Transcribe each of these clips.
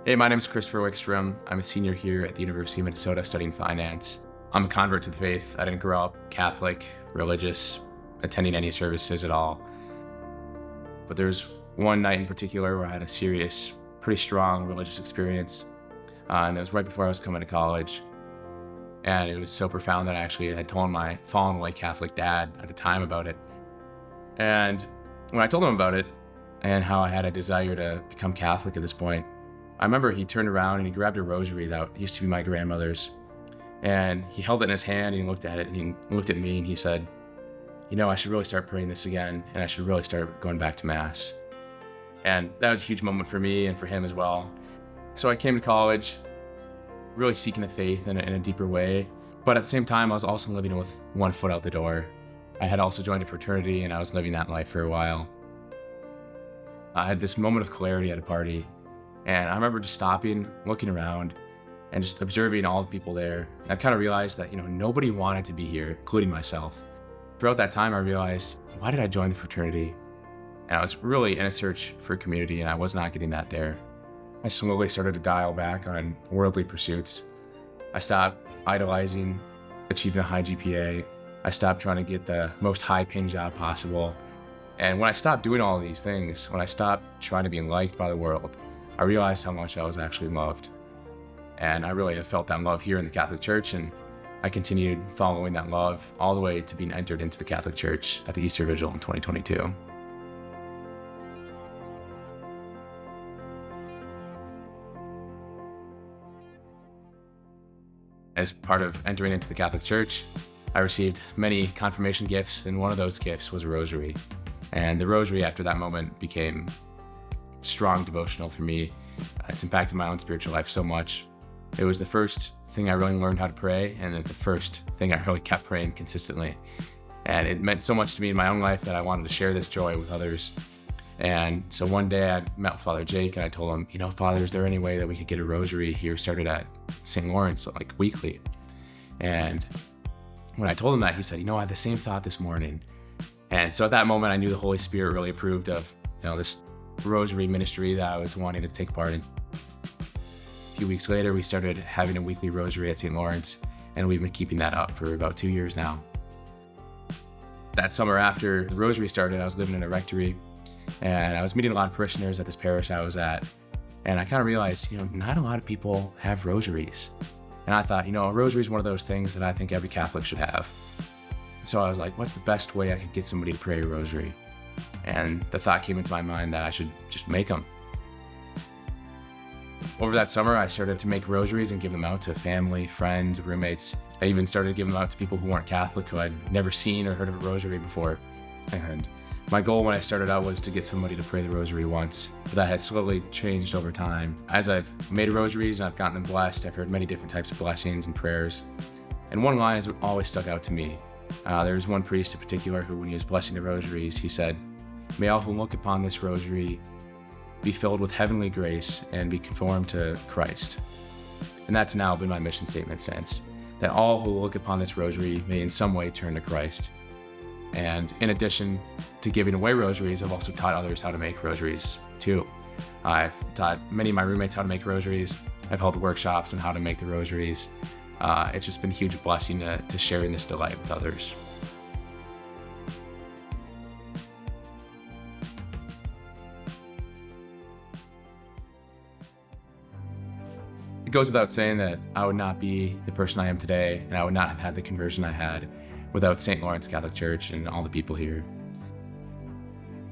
Hey, my name is Christopher Wikstrom. I'm a senior here at the University of Minnesota studying finance. I'm a convert to the faith. I didn't grow up Catholic, religious, attending any services at all. But there's one night in particular where I had a serious, pretty strong religious experience. And it was right before I was coming to college. And it was so profound that I actually had told my fallen away Catholic dad at the time about it. And when I told him about it and how I had a desire to become Catholic at this point, I remember he turned around and he grabbed a rosary that used to be my grandmother's, and he held it in his hand and he looked at it and he looked at me and he said, I should really start praying this again and I should really start going back to Mass. And that was a huge moment for me and for him as well. So I came to college really seeking the faith in a deeper way, but at the same time I was also living with one foot out the door. I had also joined a fraternity and I was living that life for a while. I had this moment of clarity at a party. And I remember just stopping, looking around, and just observing all the people there. I kind of realized that, nobody wanted to be here, including myself. Throughout that time, I realized, why did I join the fraternity? And I was really in a search for community, and I was not getting that there. I slowly started to dial back on worldly pursuits. I stopped idolizing achieving a high GPA. I stopped trying to get the most high-paying job possible. And when I stopped doing all of these things, when I stopped trying to be liked by the world, I realized how much I was actually loved. And I really have felt that love here in the Catholic Church, and I continued following that love all the way to being entered into the Catholic Church at the Easter Vigil in 2022. As part of entering into the Catholic Church, I received many confirmation gifts, and one of those gifts was a rosary. And the rosary after that moment became strong devotional for me. It's impacted my own spiritual life so much. It was the first thing I really learned how to pray, and the first thing I really kept praying consistently. And it meant so much to me in my own life that I wanted to share this joy with others. And so one day I met with Father Jake and I told him, Father, is there any way that we could get a rosary here started at St. Lawrence, like weekly? And when I told him that, he said, I had the same thought this morning. And so at that moment, I knew the Holy Spirit really approved of, this rosary ministry that I was wanting to take part in. A few weeks later, we started having a weekly rosary at St. Lawrence, and we've been keeping that up for about 2 years now. That summer after the rosary started, I was living in a rectory, and I was meeting a lot of parishioners at this parish I was at, and I kind of realized, not a lot of people have rosaries. And I thought, a rosary is one of those things that I think every Catholic should have. So I was like, what's the best way I could get somebody to pray a rosary? And the thought came into my mind that I should just make them. Over that summer, I started to make rosaries and give them out to family, friends, roommates. I even started giving them out to people who weren't Catholic, who I'd never seen or heard of a rosary before. And my goal when I started out was to get somebody to pray the rosary once, but that has slowly changed over time. As I've made rosaries and I've gotten them blessed, I've heard many different types of blessings and prayers. And one line has always stuck out to me. There was one priest in particular who, when he was blessing the rosaries, he said, "May all who look upon this rosary be filled with heavenly grace and be conformed to Christ." And that's now been my mission statement since, that all who look upon this rosary may in some way turn to Christ. And in addition to giving away rosaries, I've also taught others how to make rosaries too. I've taught many of my roommates how to make rosaries. I've held workshops on how to make the rosaries. It's just been a huge blessing to share in this delight with others. It goes without saying that I would not be the person I am today, and I would not have had the conversion I had without St. Lawrence Catholic Church and all the people here.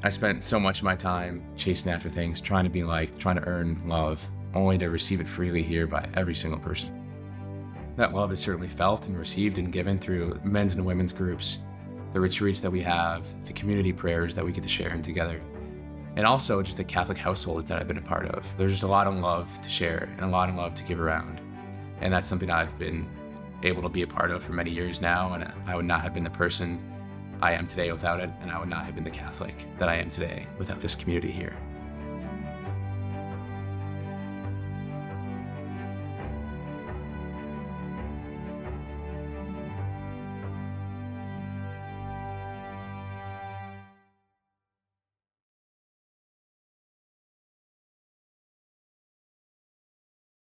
I spent so much of my time chasing after things, trying to be liked, trying to earn love, only to receive it freely here by every single person. That love is certainly felt and received and given through men's and women's groups, the retreats that we have, the community prayers that we get to share in together, and also just the Catholic households that I've been a part of. There's just a lot of love to share and a lot of love to give around. And that's something I've been able to be a part of for many years now, and I would not have been the person I am today without it, and I would not have been the Catholic that I am today without this community here.